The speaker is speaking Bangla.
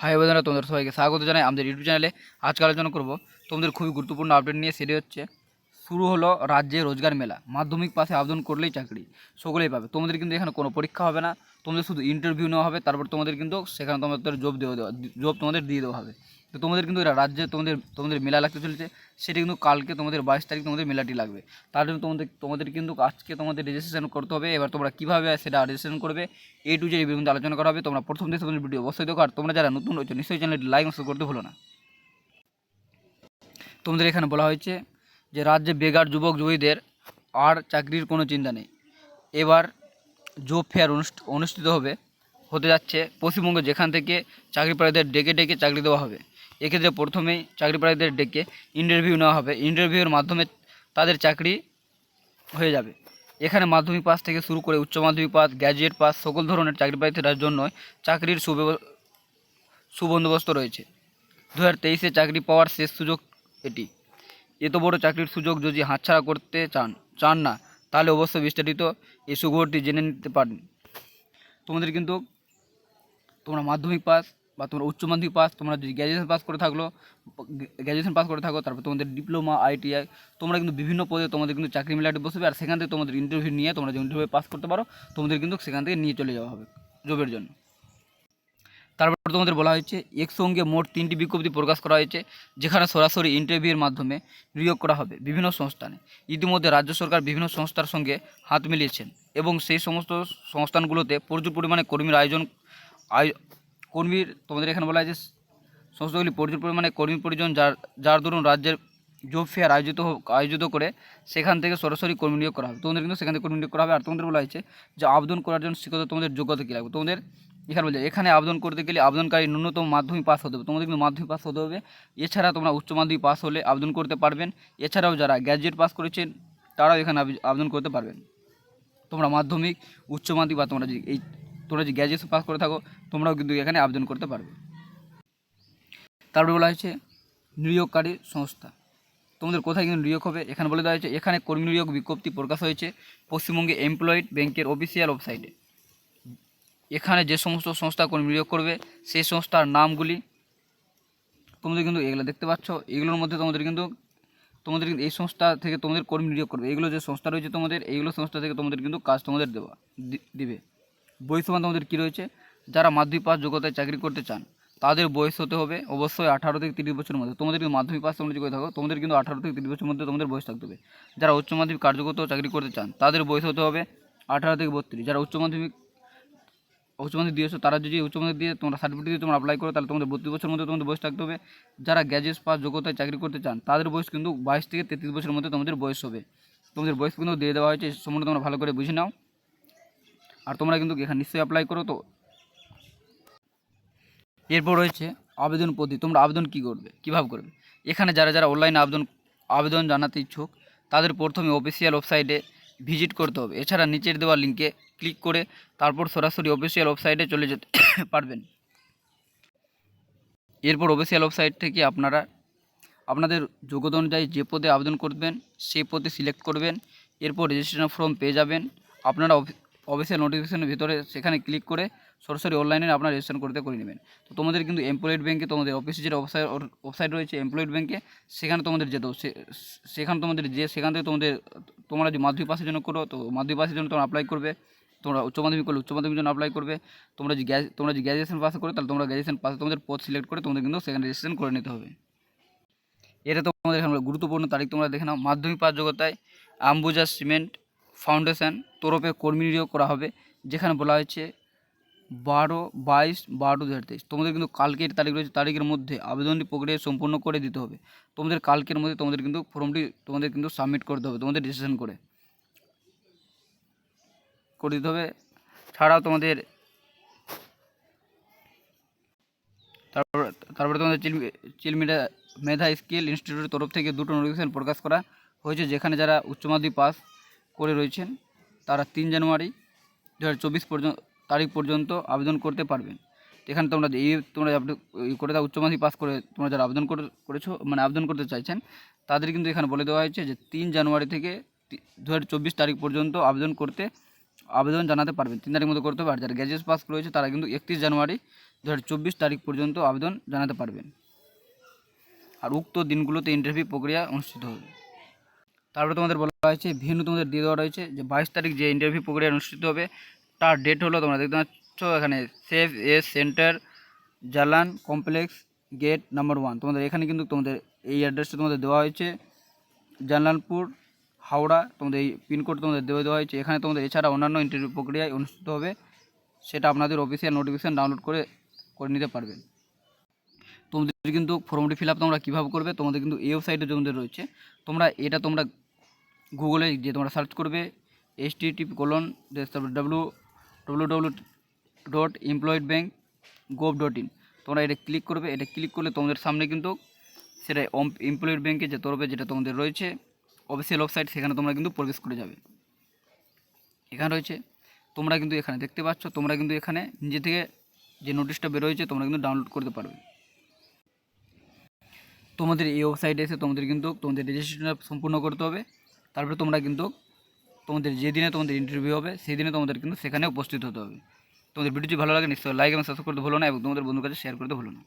হাই বন্ধুরা, তোমাদের সবাইকে স্বাগত জানাই আমাদের ইউটিউব চ্যানেলে। আজকে আলোচনা করব তোমাদের খুবই গুরুত্বপূর্ণ আপডেট নিয়ে। সেটি হচ্ছে শুরু হলো রাজ্যে রোজগার মেলা। মাধ্যমিক পাশে আবেদন করলেই চাকরি সকলেই পাবে। তোমাদের কিন্তু এখানে কোনো পরীক্ষা হবে না, তোমাদের শুধু ইন্টারভিউ নেওয়া হবে, তারপর তোমাদের কিন্তু সেখানে তোমাদের জব তোমাদের দিয়ে দেওয়া হবে। তো তোমাদের কিন্তু এরা রাজ্যে তোমাদের তোমাদের মেলা লাগতে চলেছে। সেটি কিন্তু কালকে তোমাদের 22 তারিখ তোমাদের মেলাটি লাগবে। তার জন্য তোমাদের কিন্তু আজকে তোমাদের রেজিস্ট্রেশন করতে হবে। এবার তোমরা কীভাবে সেটা রেজিস্ট্রেশন করবে এই টু জেড কিন্তু আলোচনা করা হবে। তোমরা প্রথম থেকে তোমাদের ভিডিও অবশ্যই দেখো, আর তোমরা যারা নতুন রয়েছে নিশ্চয়ই চ্যানেলটি লাইক ও শেয়ার করতে ভুলো না। তোমাদের এখানে বলা হয়েছে যে রাজ্যে বেকার যুবক যুবতীদের আর চাকরির কোনো চিন্তা নেই। এবার জব ফেয়ার অনুষ্ঠিত হতে যাচ্ছে পশ্চিমবঙ্গে, যেখান থেকে চাকরি প্রার্থীদের ডেকে ডেকে চাকরি দেওয়া হবে। এক্ষেত্রে প্রথমেই চাকরি প্রার্থীদের ডেকে ইন্টারভিউ নেওয়া হবে। ইন্টারভিউর মাধ্যমে তাদের চাকরি হয়ে যাবে। এখানে মাধ্যমিক পাস থেকে শুরু করে উচ্চ মাধ্যমিক পাস, গ্র্যাজুয়েট পাস সকল ধরনের চাকরি প্রার্থীদের জন্য চাকরির সুবন্দোবস্ত রয়েছে। 2023-এ চাকরি পাওয়ার শেষ সুযোগ এটি। এত বড় চাকরির সুযোগ যদি হাতছাড়া করতে চান না, তাহলে অবশ্যই বিস্তারিত এই সুখবরটি জেনে নিতে পারেন। তোমরা মাধ্যমিক পাস বা তোমরা উচ্চ মাধ্যমিক পাস, তোমরা যদি গ্র্যাজুয়েশন পাস করে থাকো, তারপর তোমাদের ডিপ্লোমা, ITI, তোমরা কিন্তু বিভিন্ন পদে তোমাদের কিন্তু চাকরি মেলাটি বসবে। আর সেখান থেকে তোমাদের ইন্টারভিউ নিয়ে তোমরা যে ইন্টারভিউ পাস করতে পারো, তোমাদের কিন্তু সেখান থেকে নিয়ে চলে যাওয়া হবে জবের জন্য। তারপর তোমাদের বলা হয়েছে একসঙ্গে মোট 3টি বিজ্ঞপ্তি প্রকাশ করা হয়েছে, যেখানে সরাসরি ইন্টারভিউর মাধ্যমে নিয়োগ করা হবে বিভিন্ন সংস্থানে। ইতিমধ্যে রাজ্য সরকার বিভিন্ন সংস্থার সঙ্গে হাত মিলিয়েছেন এবং সেই সমস্ত সংস্থানগুলোতে প্রচুর পরিমাণে তোমাদের এখানে বলা হয়েছে সংস্থাগুলি প্রচুর পরিমাণে কর্মী প্রয়োজন, যার দরুন রাজ্যের জব ফেয়ার আয়োজিত করে সেখান থেকে সরাসরি কর্মী নিয়োগ করা হবে। তোমাদের কিন্তু সেখান থেকে কর্মী নিয়োগ করা হবে। আর তোমাদের বলা হয়েছে যে আবেদন করার জন্য শিক্ষিত তোমাদের যোগ্যতা কী লাগবে। তোমাদের এখানে আবেদন করতে গেলে আবেদনকারী ন্যূনতম মাধ্যমিক পাস হতে হবে। তোমাদের কিন্তু মাধ্যমিক পাস হতে হবে। এছাড়া তোমরা উচ্চ মাধ্যমিক পাস হলে আবেদন করতে পারবেন। এছাড়াও যারা গ্র্যাজুয়েট পাস করেছেন তারাও এখানে আবেদন করতে পারবেন। তোমরা মাধ্যমিক, উচ্চ মাধ্যমিক বা তোমরা যদি গ্র্যাজুয়েশন পাস করে থাকো, তোমরাও কিন্তু এখানে আবেদন করতে পারবে। তারপরে বলা হয়েছে নিয়োগকারী সংস্থা। তোমাদের কোথায় কিন্তু নিয়োগ হবে এখানে বলে দেওয়া হয়েছে। এখানে কর্মী নিয়োগ বিজ্ঞপ্তি প্রকাশ হয়েছে পশ্চিমবঙ্গে এমপ্লয়েড ব্যাংকের অফিসিয়াল ওয়েবসাইটে। এখানে যে সমস্ত সংস্থা কর্মী নিয়োগ করবে সেই সংস্থার নামগুলি তোমাদের কিন্তু এগুলো দেখতে পাচ্ছ। এগুলোর মধ্যে তোমাদের কিন্তু এই সংস্থা থেকে তোমাদের কর্মী নিয়োগ করবে। এগুলো যে সংস্থা রয়েছে তোমাদের, এইগুলো সংস্থা থেকে তোমাদের কিন্তু কাজ তোমাদের দিবে। বয়সসীমা তোমাদের কী রয়েছে, যারা মাধ্যমিক পাস যোগ্যতায় চাকরি করতে চান তাদের বয়স হতে হবে অবশ্যই 18 থেকে 30 বছরের মধ্যে। তোমাদের কিন্তু মাধ্যমিক পাস তোমরা যদি করে থাকো, তোমাদের কিন্তু 18 থেকে 30 বছরের মধ্যে তোমাদের বয়স থাকতে হবে। যারা উচ্চ মাধ্যমিক কার্যগত চাকরি করতে চান তাদের বয়স হতে হবে 18 থেকে 32। যারা উচ্চ মাধ্যমিক দিয়েছো, তারা যদি উচ্চ মাধ্যমিক দিয়ে তোমরা সার্টিফিকেট দিয়ে তোমরা অ্যাপ্লাই করো, তাহলে তোমাদের 32 বছরের মধ্যে তোমাদের বয়স থাকতে হবে। যারা গ্র্যাজুয়েট পাস যোগ্যতায় চাকরি করতে চান তাদের বয়স কিন্তু 22 থেকে 33 বছরের মধ্যে তোমাদের বয়স হবে। তোমাদের বয়স কিন্তু দিয়ে দেওয়া হয়েছে, সম্বন্ধে তোমরা ভালো করে বুঝে নাও। আর তোমরা কিন্তু এখানে নিশ্চয়ই অ্যাপ্লাই করো। তো এরপর রয়েছে আবেদন পদ্ধতি। তোমরা আবেদন কীভাবে করবে। এখানে যারা অনলাইনে আবেদন জানাতে ইচ্ছুক তাদের প্রথমে অফিসিয়াল ওয়েবসাইটে ভিজিট করতে হবে। এছাড়া নিচের দেওয়া লিঙ্কে ক্লিক করে তারপর সরাসরি অফিসিয়াল ওয়েবসাইটে চলে যেতে পারবেন। এরপর অফিসিয়াল ওয়েবসাইট থেকে আপনারা আপনাদের যোগ্যতা অনুযায়ী যে পদে আবেদন করবেন সেই পদে সিলেক্ট করবেন। এরপর রেজিস্ট্রেশন ফর্ম পেয়ে যাবেন। আপনারা অফিসিয়াল নোটিফিকেশনের ভিতরে সেখানে ক্লিক করে সরাসরি অনলাইনে আপনারা রেজিস্ট্রেশন করে নেবেন। তো তোমাদের কিন্তু এমপ্লয়েড ব্যাঙ্কে তোমাদের অফিসে যেটা ওয়েবসাইট রয়েছে এমপ্লয়েড ব্যাঙ্কে, সেখানে তোমাদের যেতে হবে। সেখানে থেকে তোমরা যে মাধ্যমিক পাসের জন্য করো, তো মাধ্যমিক পাসের জন্য তোমরা অ্যাপ্লাই করবে। তোমরা উচ্চ মাধ্যমিক করলে উচ্চ মাধ্যমিকের জন্য অ্যাপ্লাই করবে। তোমরা যে গ্র্যাজুয়েশন পাস করে, তাহলে তোমরা গ্র্যাজুয়েশন পাসে তোমাদের পদ সিলেক্ট করে তোমাদের কিন্তু সেখানে রেজিস্ট্রেশন করে নিতে হবে। এটা তোমাদের এখানে গুরুত্বপূর্ণ তারিখ তোমরা দেখে নাও। মাধ্যমিক পাস যোগ্যতায় আম্বুজা সিমেন্ট ফাউন্ডেশন তরফে কর্মী নিয়োগ করা হবে, যেখানে বলা হয়েছে 12/22/2023। তোমাদের কিন্তু কালকের তারিখ রয়েছে, তারিখের মধ্যে আবেদনটি প্রক্রিয়া সম্পূর্ণ করে দিতে হবে। তোমাদের কালকের মধ্যে তোমাদের কিন্তু ফর্মটি তোমাদের কিন্তু সাবমিট করতে হবে, তোমাদের রেজিস্ট্রেশন করে দিতে হবে। ছাড়াও তোমাদের তারপরে তোমাদের মেধা স্কিল ইনস্টিটিউটের তরফ থেকে 2টো নোটিফিকেশন প্রকাশ করা হয়েছে, যেখানে যারা উচ্চ মাধ্যমিক পাস করে রয়েছেন তারা 3 জানুয়ারি 2024 তারিখ পর্যন্ত আবেদন করতে পারবেন। এখানে তোমরা করে দাও উচ্চ মাধ্যমিক পাস করে তোমরা যারা করেছো মানে আবেদন করতে চাইছেন, তাদের কিন্তু এখানে বলে দেওয়া হয়েছে যে 3 জানুয়ারি থেকে 2024 তারিখ পর্যন্ত আবেদন জানাতে পারবেন। 3 তারিখের মধ্যে করতে হবে। আর যারা গ্র্যাজুয়েট পাস রয়েছে তারা কিন্তু 31 জানুয়ারি 2024 তারিখ পর্যন্ত আবেদন জানাতে পারবেন। আর উক্ত দিনগুলোতে ইন্টারভিউ প্রক্রিয়া অনুষ্ঠিত হবে। তারপরে তোমাদের বলা হয়েছে ভেন্যু তোমাদের দিয়ে দেওয়া রয়েছে যে 22 তারিখ যে ইন্টারভিউ প্রক্রিয়া অনুষ্ঠিত হবে তার ডেট হলো, তোমরা দেখতে পাচ্ছ এখানে save S centre, Jalan complex, gate number 1। তোমাদের এখানে কিন্তু তোমাদের এই অ্যাড্রেসটা তোমাদের দেওয়া হয়েছে, জালালপুর, হাওড়া। তোমাদের এই পিনকোড তোমাদের দেওয়া হয়েছে। এখানে তোমাদের এছাড়া অন্যান্য ইন্টারভিউ প্রক্রিয়ায় অনুষ্ঠিত হবে, সেটা আপনাদের অফিসিয়াল নোটিফিকেশান ডাউনলোড করে নিতে পারবেন। তোমাদের কিন্তু ফর্মটি ফিল আপ তোমরা কীভাবে করবে, তোমাদের কিন্তু এই ওয়েবসাইটে তোমাদের রয়েছে। তোমরা গুগলে যে তোমরা সার্চ করবে http://www.employedbank.gov.in। তোমরা এটা ক্লিক করবে। এটা ক্লিক করলে তোমাদের সামনে কিন্তু সেটা এমপ্লয়েড ব্যাংকের যে তরফে যেটা তোমাদের রয়েছে অফিসিয়াল ওয়েবসাইট, সেখানে তোমরা কিন্তু প্রবেশ করে যাবে। এখানে রয়েছে, তোমরা কিন্তু এখানে দেখতে পাচ্ছ, তোমরা কিন্তু এখানে নিজে থেকে যে নোটিশটা বেরোয়েছে তোমরা কিন্তু ডাউনলোড করতে পারবে। তোমাদের এই ওয়েবসাইটে এসে তোমাদের কিন্তু তোমাদের রেজিস্ট্রেশনটা সম্পূর্ণ করতে হবে। তারপরে তোমরা কিন্তু তোমাদের যেদিনে তোমাদের ইন্টারভিউ হবে সেই দিনে তোমাদের কিন্তু সেখানে উপস্থিত হতে হবে। তোমাদের ভিডিওটি ভালো লাগে নিশ্চয়ই লাইক এবং সাবস্ক্রাইব করতে ভুলো না এবং তোমাদের বন্ধুর কাছে শেয়ার করতে ভুলো না।